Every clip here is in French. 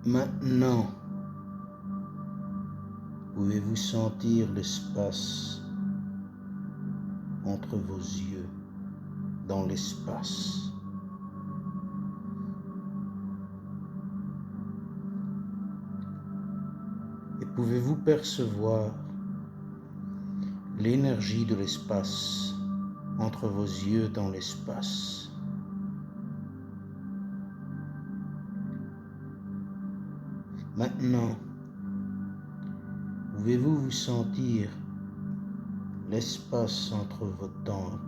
Maintenant, pouvez-vous sentir l'espace entre vos yeux, dans l'espace. Et pouvez-vous percevoir l'énergie de l'espace entre vos yeux dans l'espace. Maintenant, pouvez-vous vous sentir l'espace entre vos tempes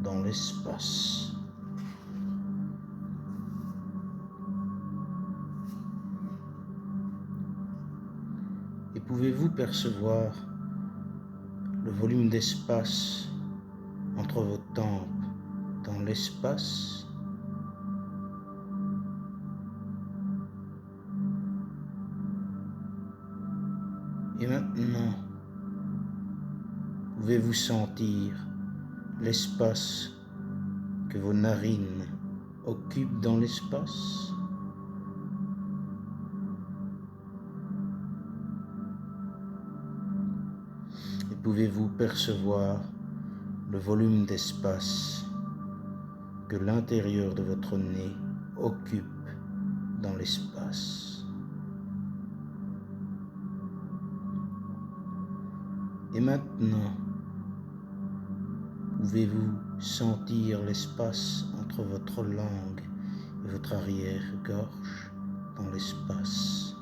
dans l'espace. Et pouvez-vous percevoir le volume d'espace entre vos tempes dans l'espace. Et maintenant, pouvez-vous sentir l'espace que vos narines occupent dans l'espace. Et pouvez-vous percevoir le volume d'espace que l'intérieur de votre nez occupe dans l'espace. Et maintenant, pouvez-vous sentir l'espace entre votre langue et votre arrière-gorge dans l'espace.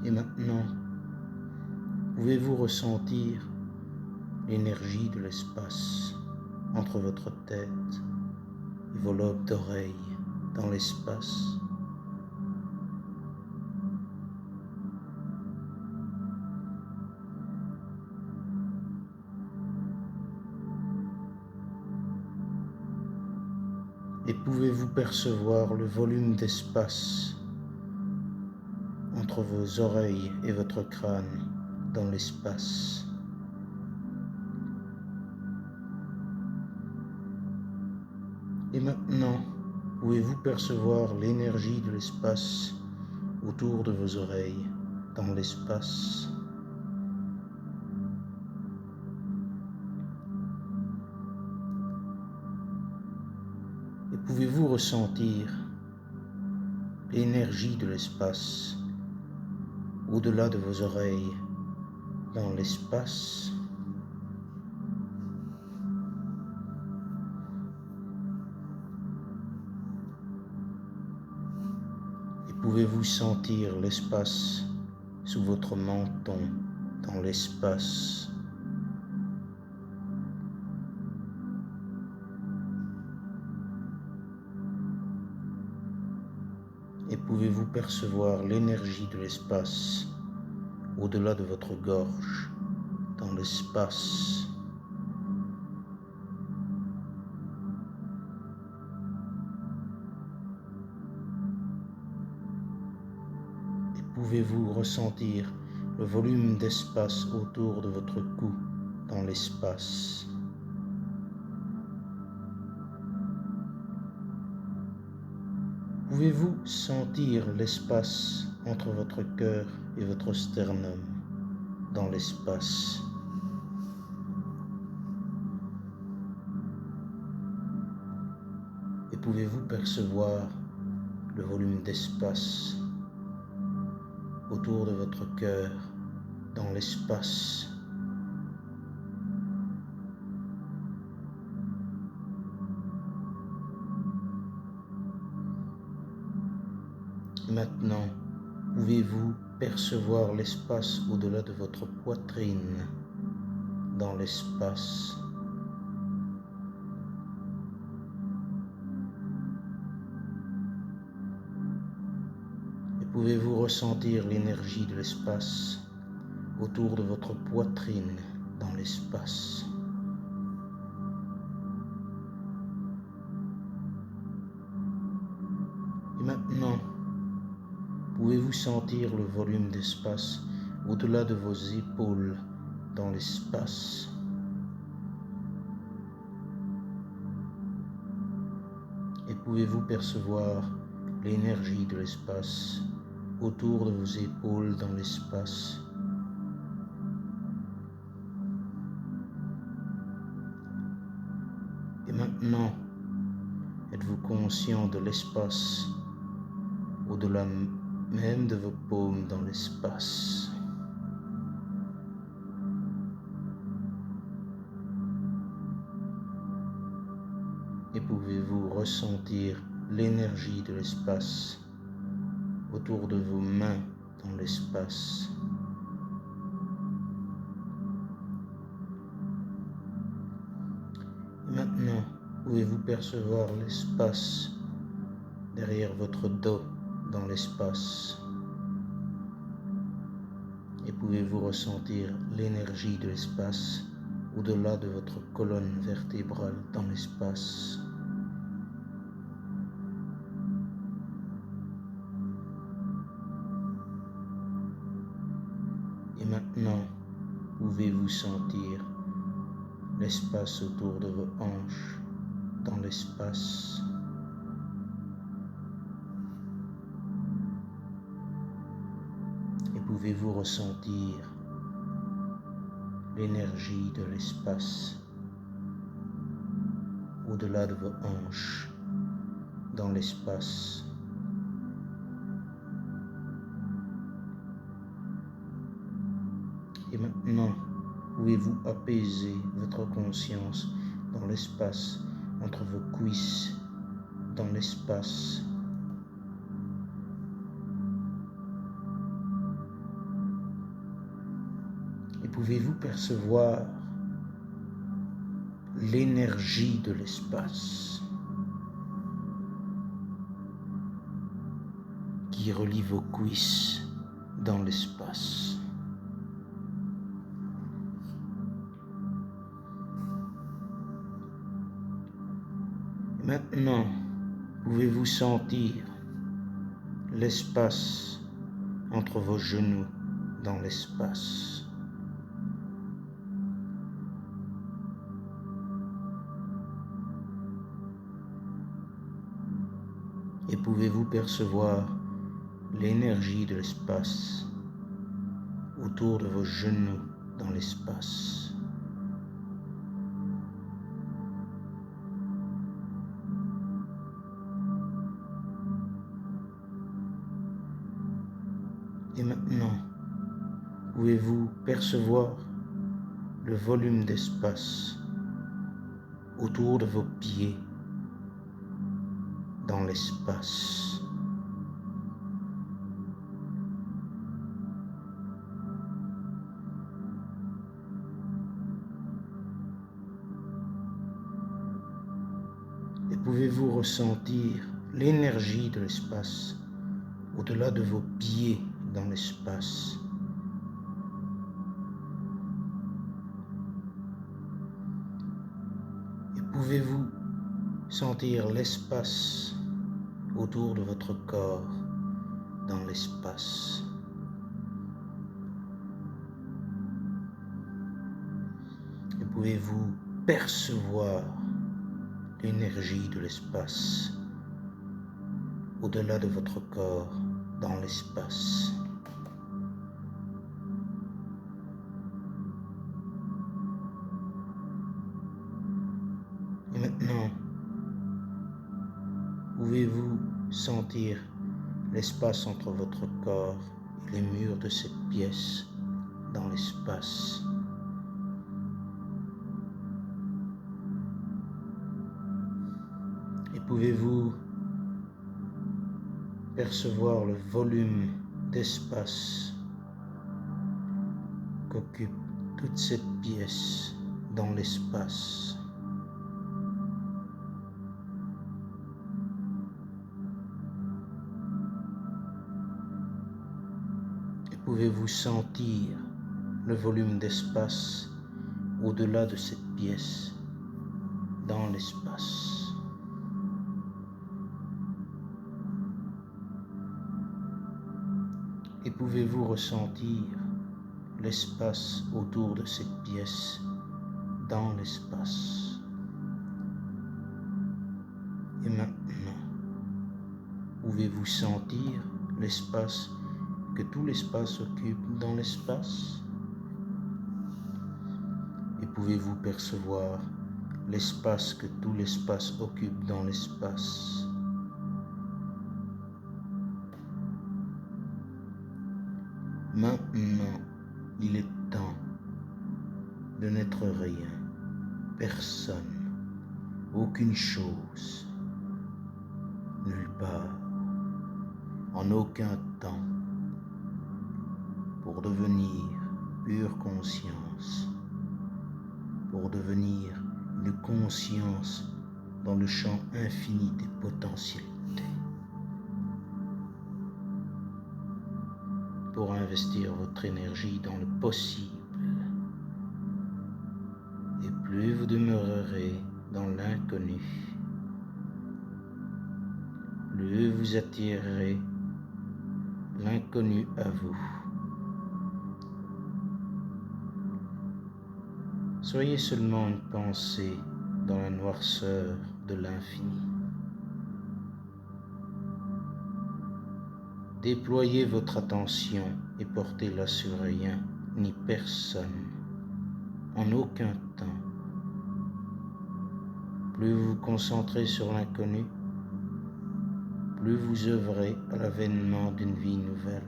Et maintenant, pouvez-vous ressentir l'énergie de l'espace entre votre tête et vos lobes d'oreilles dans l'espace. Et pouvez-vous percevoir le volume d'espace entre vos oreilles et votre crâne dans l'espace. Et maintenant, pouvez-vous percevoir l'énergie de l'espace autour de vos oreilles dans l'espace. Et pouvez-vous ressentir l'énergie de l'espace au-delà de vos oreilles dans l'espace. Et pouvez-vous sentir l'espace sous votre menton dans l'espace. Et pouvez-vous percevoir l'énergie de l'espace au-delà de votre gorge, dans l'espace. Et pouvez-vous ressentir le volume d'espace autour de votre cou, dans l'espace. Pouvez-vous sentir l'espace entre votre cœur et votre sternum dans l'espace. Et pouvez-vous percevoir le volume d'espace autour de votre cœur dans l'espace. Maintenant, pouvez-vous percevoir l'espace au-delà de votre poitrine dans l'espace. Et pouvez-vous ressentir l'énergie de l'espace autour de votre poitrine dans l'espace. Et maintenant, pouvez-vous sentir le volume d'espace au-delà de vos épaules dans l'espace. pouvez-vous percevoir l'énergie de l'espace autour de vos épaules dans l'espace? Et maintenant, êtes-vous conscient de l'espace au-delà même de vos paumes dans l'espace? Et pouvez-vous ressentir l'énergie de l'espace autour de vos mains dans l'espace? Et maintenant, pouvez-vous percevoir l'espace derrière votre dos dans l'espace? Et pouvez-vous ressentir l'énergie de l'espace au-delà de votre colonne vertébrale dans l'espace? Et maintenant, pouvez-vous sentir l'espace autour de vos hanches dans l'espace? Et pouvez-vous ressentir l'énergie de l'espace au-delà de vos hanches dans l'espace? Et maintenant, pouvez-vous apaiser votre conscience dans l'espace entre vos cuisses, dans l'espace? Et pouvez-vous percevoir l'énergie de l'espace qui relie vos cuisses dans l'espace? Maintenant, pouvez-vous sentir l'espace entre vos genoux dans l'espace? Et pouvez-vous percevoir l'énergie de l'espace autour de vos genoux dans l'espace? Et maintenant, pouvez-vous percevoir le volume d'espace autour de vos pieds dans l'espace? Et pouvez-vous ressentir l'énergie de l'espace au-delà de vos pieds dans l'espace? Et pouvez-vous sentir l'espace autour de votre corps dans l'espace? Et pouvez-vous percevoir l'énergie de l'espace au-delà de votre corps dans l'espace? Et maintenant, pouvez-vous sentir l'espace entre votre corps et les murs de cette pièce dans l'espace? Et pouvez-vous percevoir le volume d'espace qu'occupe toute cette pièce dans l'espace? Et pouvez-vous sentir le volume d'espace au-delà de cette pièce dans l'espace? Et pouvez-vous ressentir l'espace autour de cette pièce dans l'espace? Et maintenant, pouvez-vous sentir l'espace que tout l'espace occupe dans l'espace? Et pouvez-vous percevoir l'espace que tout l'espace occupe dans l'espace? Maintenant, il est temps de n'être rien, personne, aucune chose, nulle part, en aucun temps, pour devenir pure conscience, pour devenir une conscience dans le champ infini des potentialités, pour investir votre énergie dans le possible. Et plus vous demeurerez dans l'inconnu, plus vous attirerez l'inconnu à vous. Soyez seulement une pensée dans la noirceur de l'infini. Déployez votre attention et portez-la sur rien ni personne, en aucun temps. Plus vous vous concentrez sur l'inconnu, plus vous œuvrez à l'avènement d'une vie nouvelle.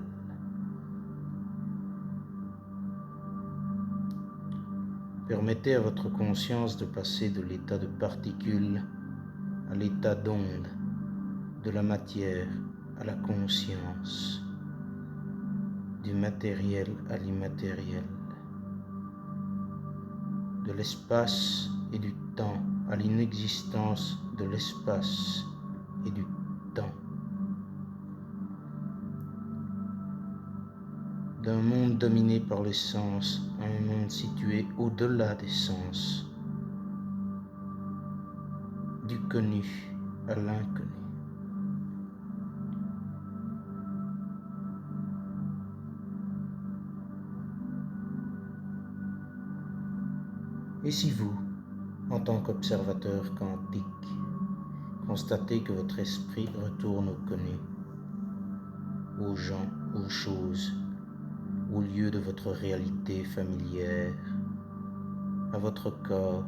Permettez à votre conscience de passer de l'état de particule à l'état d'onde, de la matière à la conscience, du matériel à l'immatériel, de l'espace et du temps à l'inexistence de l'espace et du temps, d'un monde dominé par les sens à un monde situé au-delà des sens, du connu à l'inconnu. Et si vous, en tant qu'observateur quantique, constatez que votre esprit retourne au connu, aux gens, aux choses, au lieu de votre réalité familière, à votre corps,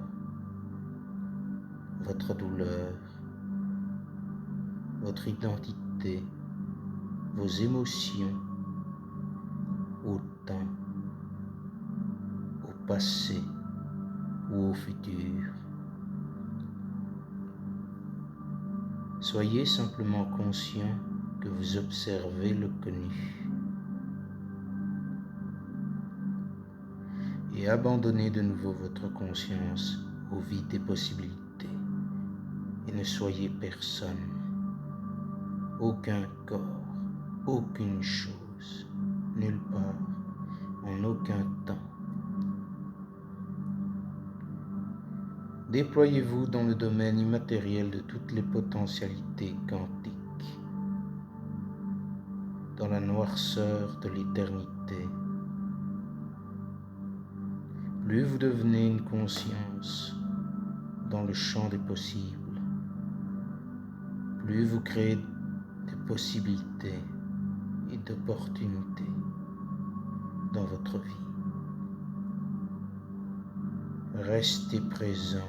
votre douleur, votre identité, vos émotions, au temps, au passé ou au futur. Soyez simplement conscient que vous observez le connu et abandonnez de nouveau votre conscience au vide des possibilités et ne soyez personne, aucun corps, aucune chose, nulle part, en aucun temps. Déployez-vous dans le domaine immatériel de toutes les potentialités quantiques, dans la noirceur de l'éternité. Plus vous devenez une conscience dans le champ des possibles, plus vous créez des possibilités et d'opportunités dans votre vie. Restez présent.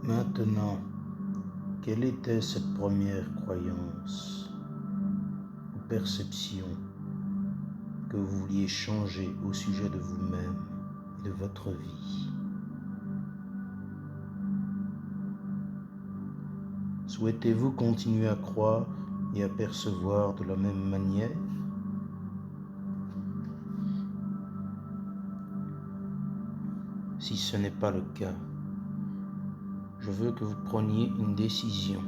Maintenant, quelle était cette première croyance ou perception que vous vouliez changer au sujet de vous-même et de votre vie? Souhaitez-vous continuer à croire et à percevoir de la même manière? Si ce n'est pas le cas, je veux que vous preniez une décision.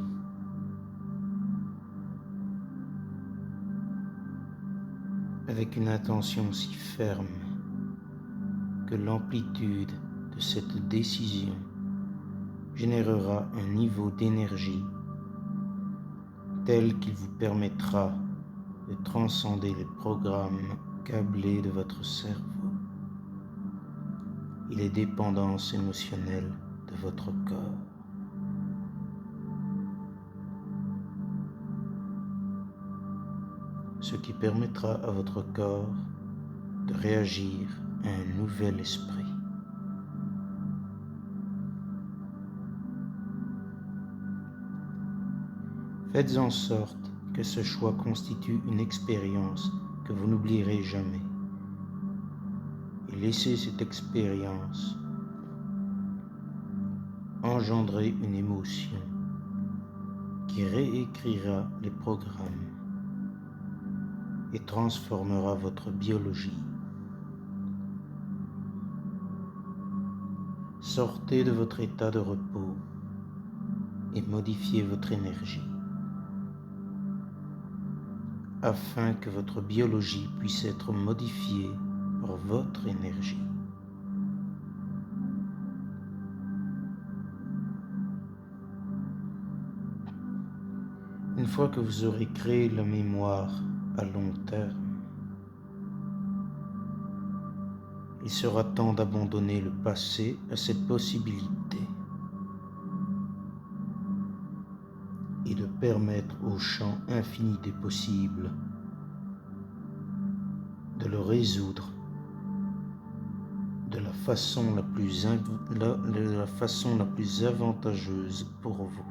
Avec une intention si ferme que l'amplitude de cette décision générera un niveau d'énergie tel qu'il vous permettra de transcender les programmes câblés de votre cerveau et les dépendances émotionnelles de votre corps. Ce qui permettra à votre corps de réagir à un nouvel esprit. Faites en sorte que ce choix constitue une expérience que vous n'oublierez jamais. Et laissez cette expérience engendrer une émotion qui réécrira les programmes et transformera votre biologie. Sortez de votre état de repos et modifiez votre énergie afin que votre biologie puisse être modifiée par votre énergie. Une fois que vous aurez créé la mémoire à long terme, il sera temps d'abandonner le passé à cette possibilité et de permettre au champ infini des possibles de le résoudre de la façon la plus avantageuse pour vous.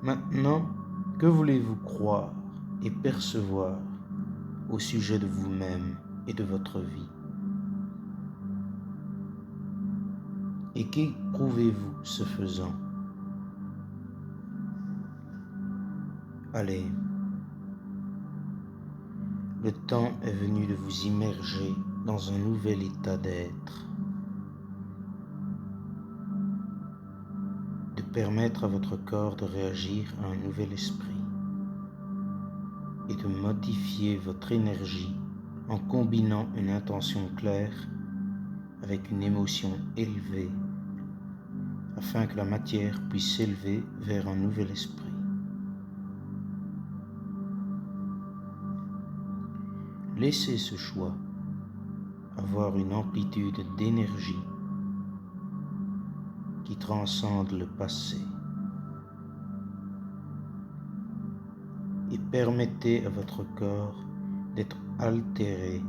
Maintenant, que voulez-vous croire et percevoir au sujet de vous-même et de votre vie? Et qu'éprouvez-vous ce faisant? Allez, le temps est venu de vous immerger dans un nouvel état d'être, de permettre à votre corps de réagir à un nouvel esprit et de modifier votre énergie en combinant une intention claire avec une émotion élevée afin que la matière puisse s'élever vers un nouvel esprit. Laissez ce choix avoir une amplitude d'énergie qui transcende le passé et permettez à votre corps d'être altéré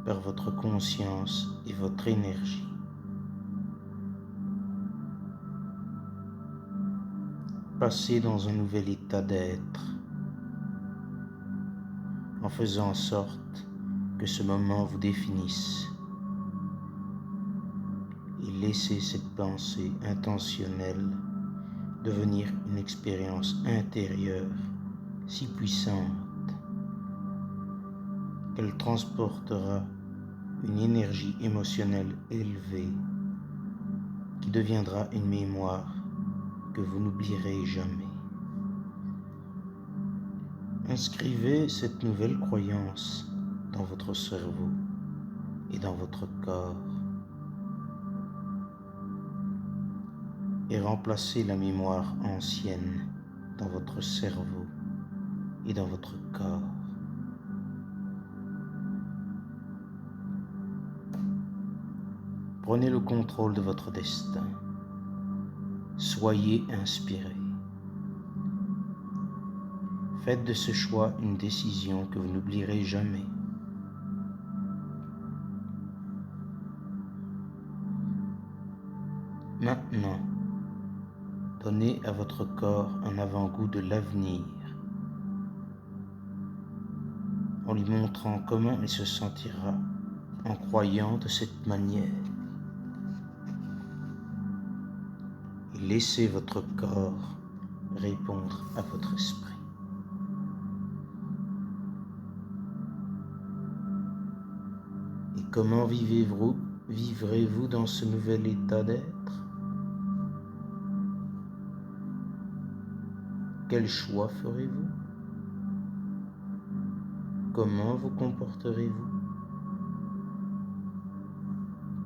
par votre conscience et votre énergie. Passez dans un nouvel état d'être en faisant en sorte que ce moment vous définisse et laissez cette pensée intentionnelle devenir une expérience intérieure si puissante qu'elle transportera une énergie émotionnelle élevée qui deviendra une mémoire que vous n'oublierez jamais. Inscrivez cette nouvelle croyance dans votre cerveau et dans votre corps et remplacez la mémoire ancienne dans votre cerveau et dans votre corps. Prenez le contrôle de votre destin. Soyez inspiré. Faites de ce choix une décision que vous n'oublierez jamais. Maintenant, donnez à votre corps un avant-goût de l'avenir, en lui montrant comment il se sentira en croyant de cette manière. Et laissez votre corps répondre à votre esprit. Et comment vivrez-vous dans ce nouvel état d'être? Quel choix ferez-vous? Comment vous comporterez-vous?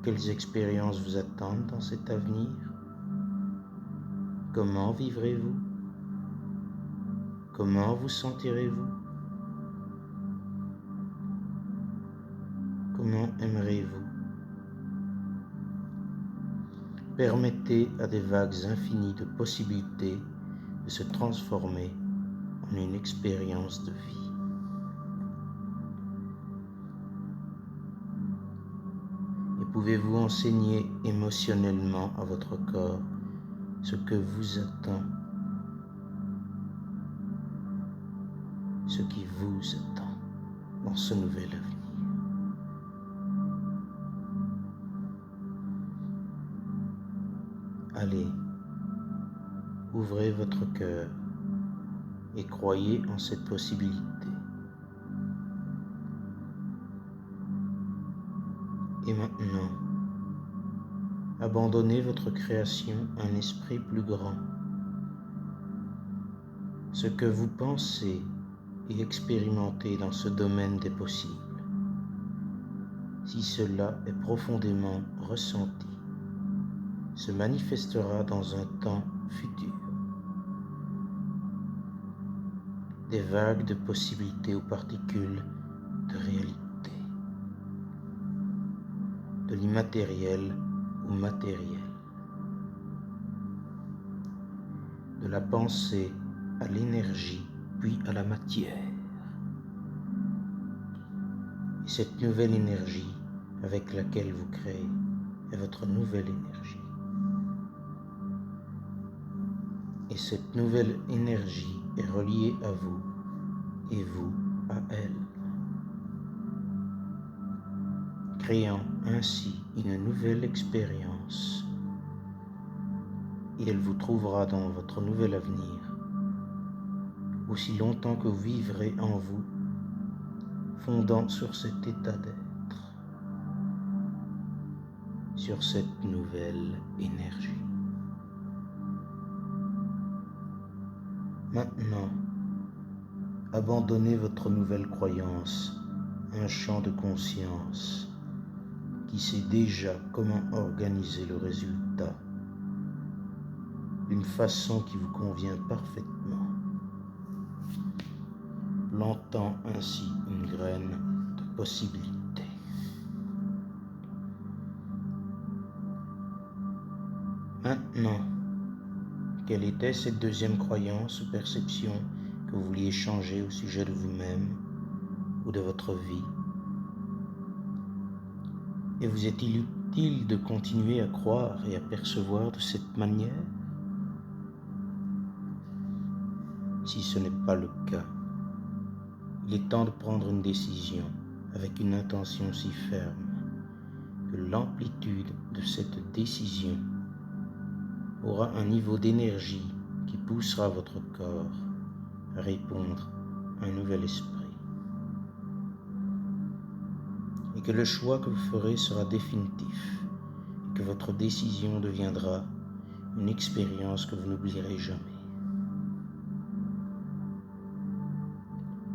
Quelles expériences vous attendent dans cet avenir? Comment vivrez-vous? Comment vous sentirez-vous? Comment aimerez-vous? Permettez à des vagues infinies de possibilités de se transformer en une expérience de vie. Et pouvez-vous enseigner émotionnellement à votre corps ce que vous attend, ce qui vous attend dans ce nouvel avenir. Allez, ouvrez votre cœur et croyez en cette possibilité. Et maintenant, abandonnez votre création à un esprit plus grand. Ce que vous pensez et expérimentez dans ce domaine des possibles, si cela est profondément ressenti, se manifestera dans un temps futur. Des vagues de possibilités ou particules de réalité, de l'immatériel ou matériel, de la pensée à l'énergie puis à la matière. Et cette nouvelle énergie avec laquelle vous créez est votre nouvelle énergie. Et cette nouvelle énergie est reliée à vous et vous à elle, créant ainsi une nouvelle expérience. Et elle vous trouvera dans votre nouvel avenir, aussi longtemps que vous vivrez en vous, fondant sur cet état d'être, sur cette nouvelle énergie. Maintenant, abandonnez votre nouvelle croyance à un champ de conscience qui sait déjà comment organiser le résultat d'une façon qui vous convient parfaitement, plantant ainsi une graine de possibilité. Maintenant, quelle était cette deuxième croyance ou perception que vous vouliez changer au sujet de vous-même ou de votre vie? Et vous est-il utile de continuer à croire et à percevoir de cette manière? Si ce n'est pas le cas, il est temps de prendre une décision avec une intention si ferme que l'amplitude de cette décision aura un niveau d'énergie qui poussera votre corps à répondre à un nouvel esprit. Et que le choix que vous ferez sera définitif et que votre décision deviendra une expérience que vous n'oublierez jamais.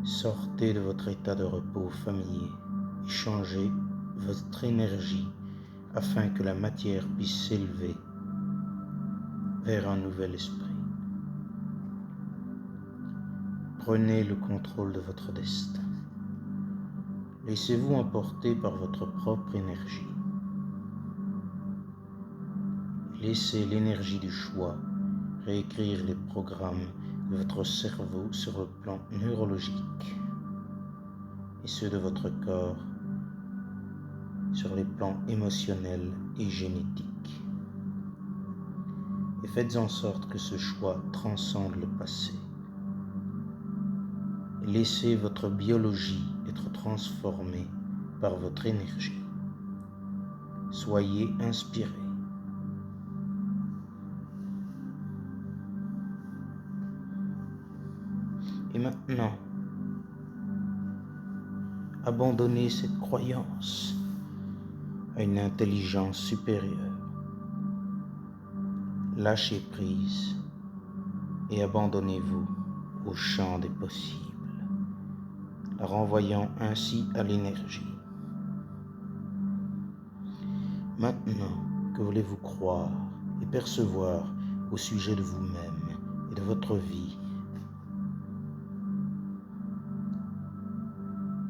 Sortez de votre état de repos familier et changez votre énergie afin que la matière puisse s'élever vers un nouvel esprit. Prenez le contrôle de votre destin. Laissez-vous emporter par votre propre énergie. Laissez l'énergie du choix réécrire les programmes de votre cerveau sur le plan neurologique et ceux de votre corps sur les plans émotionnels et génétiques. Et faites en sorte que ce choix transcende le passé. Et laissez votre biologie être transformée par votre énergie. Soyez inspirés. Et maintenant, abandonnez cette croyance à une intelligence supérieure. Lâchez prise et abandonnez-vous au champ des possibles, la renvoyant ainsi à l'énergie. Maintenant, que voulez-vous croire et percevoir au sujet de vous-même et de votre vie?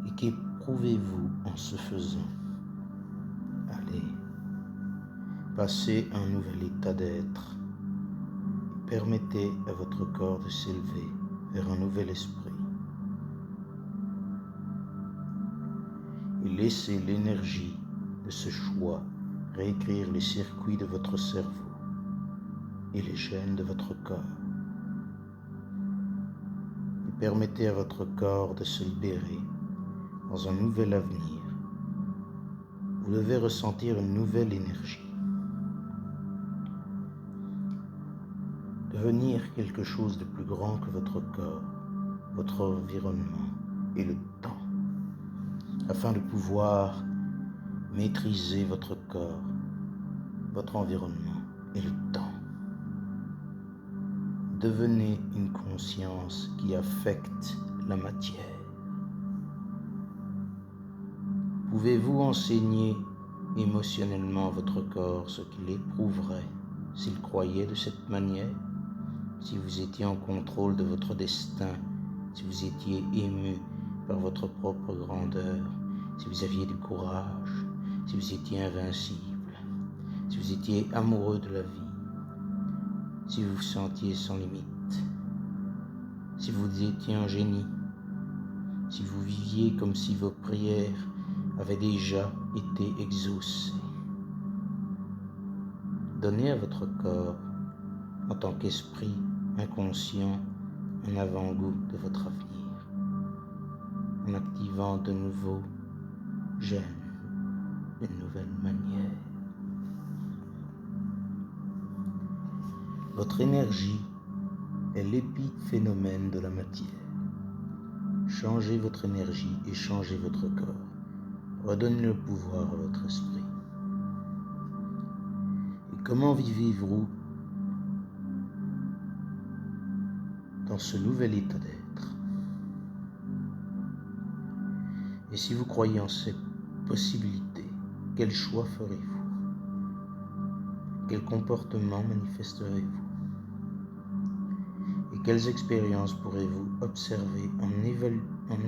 Et qu'éprouvez-vous en ce faisant? Allez, passez à un nouvel état d'être. Permettez à votre corps de s'élever vers un nouvel esprit. Et laissez l'énergie de ce choix réécrire les circuits de votre cerveau et les gènes de votre corps. Et permettez à votre corps de se libérer dans un nouvel avenir. Vous devez ressentir une nouvelle énergie. Devenir quelque chose de plus grand que votre corps, votre environnement et le temps, afin de pouvoir maîtriser votre corps, votre environnement et le temps. Devenez une conscience qui affecte la matière. Pouvez-vous enseigner émotionnellement à votre corps ce qu'il éprouverait s'il croyait de cette manière? Si vous étiez en contrôle de votre destin, si vous étiez ému par votre propre grandeur, si vous aviez du courage, si vous étiez invincible, si vous étiez amoureux de la vie, si vous vous sentiez sans limite, si vous étiez un génie, si vous viviez comme si vos prières avaient déjà été exaucées. Donnez à votre corps, en tant qu'esprit inconscient, un avant-goût de votre avenir, en activant de nouveaux gènes, d'une nouvelle manière. Votre énergie est l'épiphénomène de la matière. Changez votre énergie et changez votre corps. Redonnez le pouvoir à votre esprit. Et comment vivez-vous dans ce nouvel état d'être? Et si vous croyez en cette possibilité, quel choix ferez-vous? Quel comportement manifesterez-vous? Et quelles expériences pourrez-vous observer en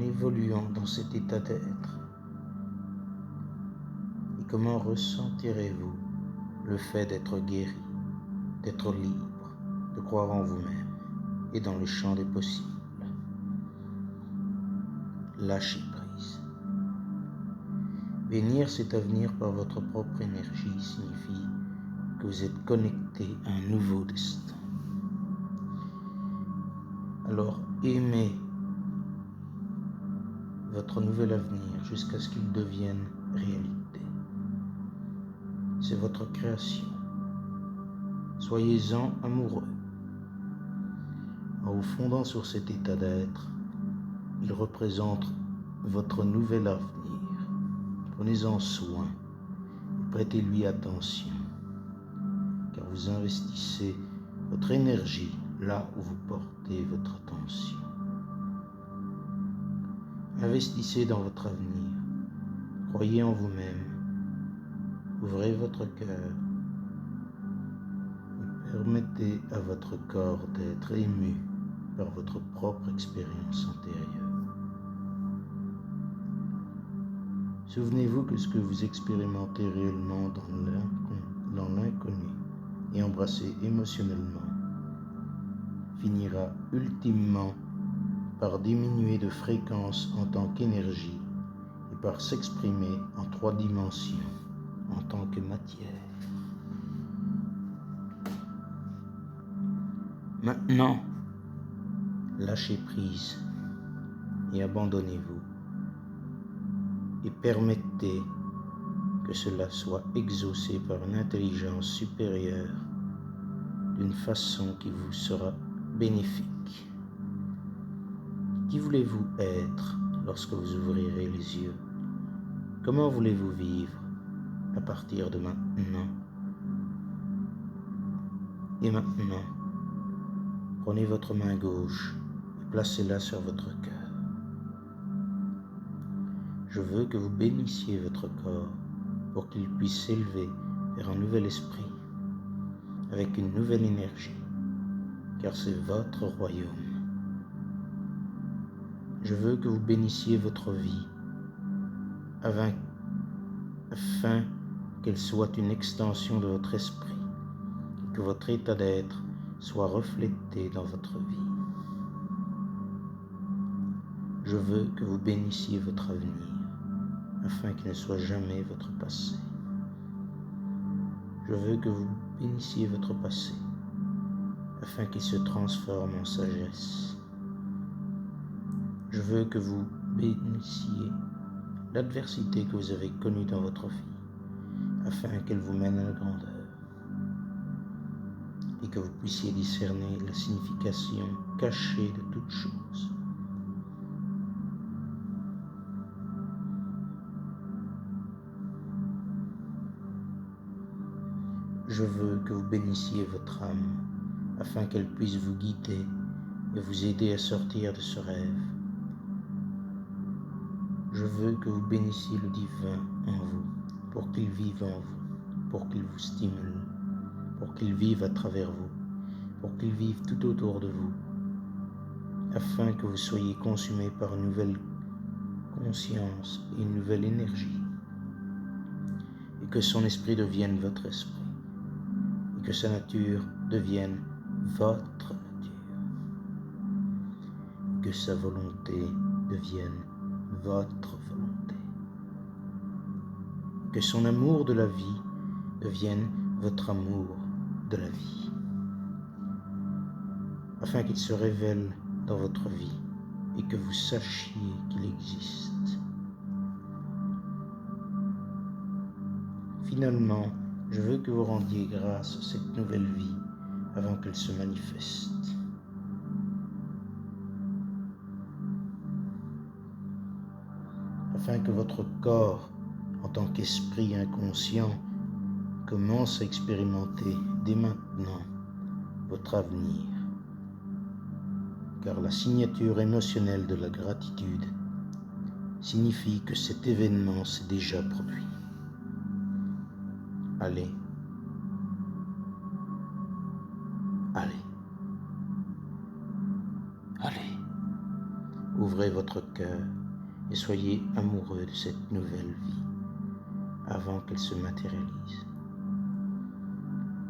évoluant dans cet état d'être? Et comment ressentirez-vous le fait d'être guéri, d'être libre, de croire en vous-même et dans le champ des possibles? Lâchez prise. Bénir cet avenir par votre propre énergie signifie que vous êtes connecté à un nouveau destin. Alors aimez votre nouvel avenir jusqu'à ce qu'il devienne réalité. C'est votre création. Soyez-en amoureux. En vous fondant sur cet état d'être, il représente votre nouvel avenir. Prenez-en soin et prêtez-lui attention, car vous investissez votre énergie là où vous portez votre attention. Investissez dans votre avenir, croyez en vous-même, ouvrez votre cœur et permettez à votre corps d'être ému par votre propre expérience antérieure. Souvenez-vous que ce que vous expérimentez réellement dans l'inconnu et embrassez émotionnellement finira ultimement par diminuer de fréquence en tant qu'énergie et par s'exprimer en 3 dimensions en tant que matière. Maintenant, lâchez prise et abandonnez-vous et permettez que cela soit exaucé par une intelligence supérieure d'une façon qui vous sera bénéfique. Qui voulez-vous être lorsque vous ouvrirez les yeux? Comment voulez-vous vivre à partir de maintenant? Et maintenant, prenez votre main gauche et placez-la sur votre cœur. Je veux que vous bénissiez votre corps pour qu'il puisse s'élever vers un nouvel esprit, avec une nouvelle énergie, car c'est votre royaume. Je veux que vous bénissiez votre vie afin qu'elle soit une extension de votre esprit, et que votre état d'être soit reflété dans votre vie. Je veux que vous bénissiez votre avenir, afin qu'il ne soit jamais votre passé. Je veux que vous bénissiez votre passé, afin qu'il se transforme en sagesse. Je veux que vous bénissiez l'adversité que vous avez connue dans votre vie, afin qu'elle vous mène à la grandeur, et que vous puissiez discerner la signification cachée de toutes choses. Je veux que vous bénissiez votre âme, afin qu'elle puisse vous guider et vous aider à sortir de ce rêve. Je veux que vous bénissiez le divin en vous, pour qu'il vive en vous, pour qu'il vous stimule, pour qu'il vive à travers vous, pour qu'il vive tout autour de vous, afin que vous soyez consumés par une nouvelle conscience et une nouvelle énergie, et que son esprit devienne votre esprit, et que sa nature devienne votre nature, et que sa volonté devienne votre volonté, et que son amour de la vie devienne votre amour de la vie, afin qu'il se révèle dans votre vie et que vous sachiez qu'il existe. Finalement, je veux que vous rendiez grâce à cette nouvelle vie avant qu'elle se manifeste. Afin que votre corps, en tant qu'esprit inconscient, commence à expérimenter dès maintenant votre avenir. Car la signature émotionnelle de la gratitude signifie que cet événement s'est déjà produit. Allez. Allez. Allez. Ouvrez votre cœur et soyez amoureux de cette nouvelle vie avant qu'elle se matérialise.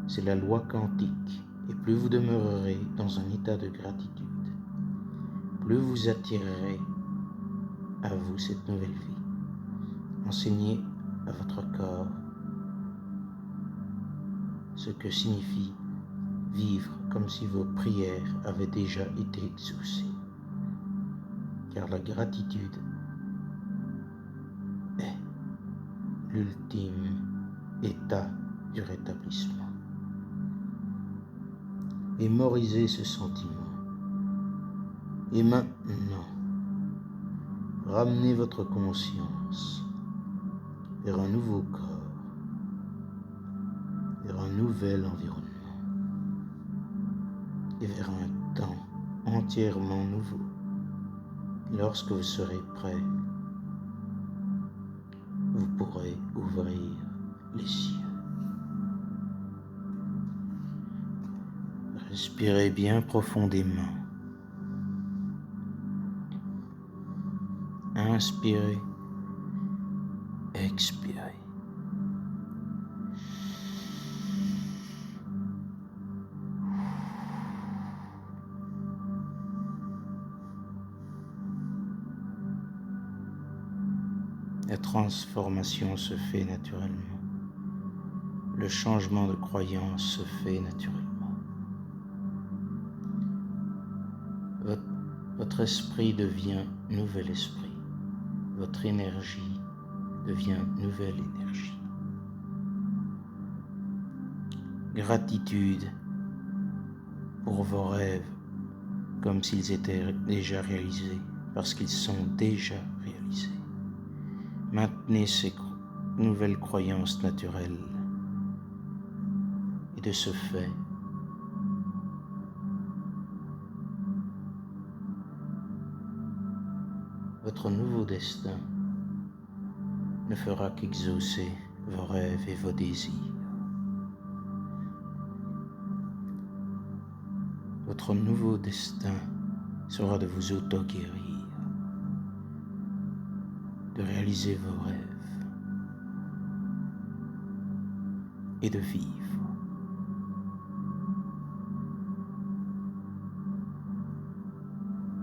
C'est la loi quantique, et plus vous demeurerez dans un état de gratitude, plus vous attirerez à vous cette nouvelle vie. Enseignez à votre corps ce que signifie vivre comme si vos prières avaient déjà été exaucées. Car la gratitude est l'ultime état du rétablissement. Mémorisez ce sentiment. Et maintenant, ramenez votre conscience vers un nouveau corps, vers un nouvel environnement et vers un temps entièrement nouveau. Lorsque vous serez prêt, vous pourrez ouvrir les yeux. Respirez bien profondément. Inspirez, expirez. La transformation se fait naturellement. Le changement de croyance se fait naturellement. Votre esprit devient nouvel esprit. Votre énergie devient nouvelle énergie. Gratitude pour vos rêves comme s'ils étaient déjà réalisés, parce qu'ils sont déjà réalisés. Maintenez ces nouvelles croyances naturelles et de ce fait, votre nouveau destin ne fera qu'exaucer vos rêves et vos désirs. Votre nouveau destin sera de vous auto-guérir, de réaliser vos rêves et de vivre.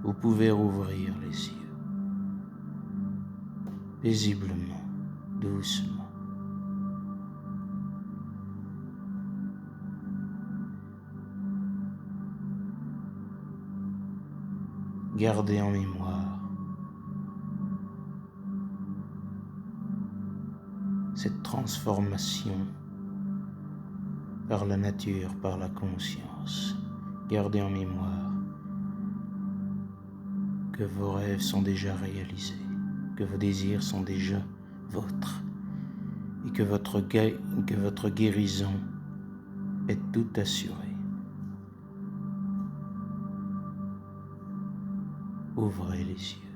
Vous pouvez rouvrir les yeux, paisiblement, doucement. Gardez en mémoire cette transformation par la nature, par la conscience. Gardez en mémoire que vos rêves sont déjà réalisés, que vos désirs sont déjà vôtres et que votre guérison est tout assurée. Ouvrez les yeux.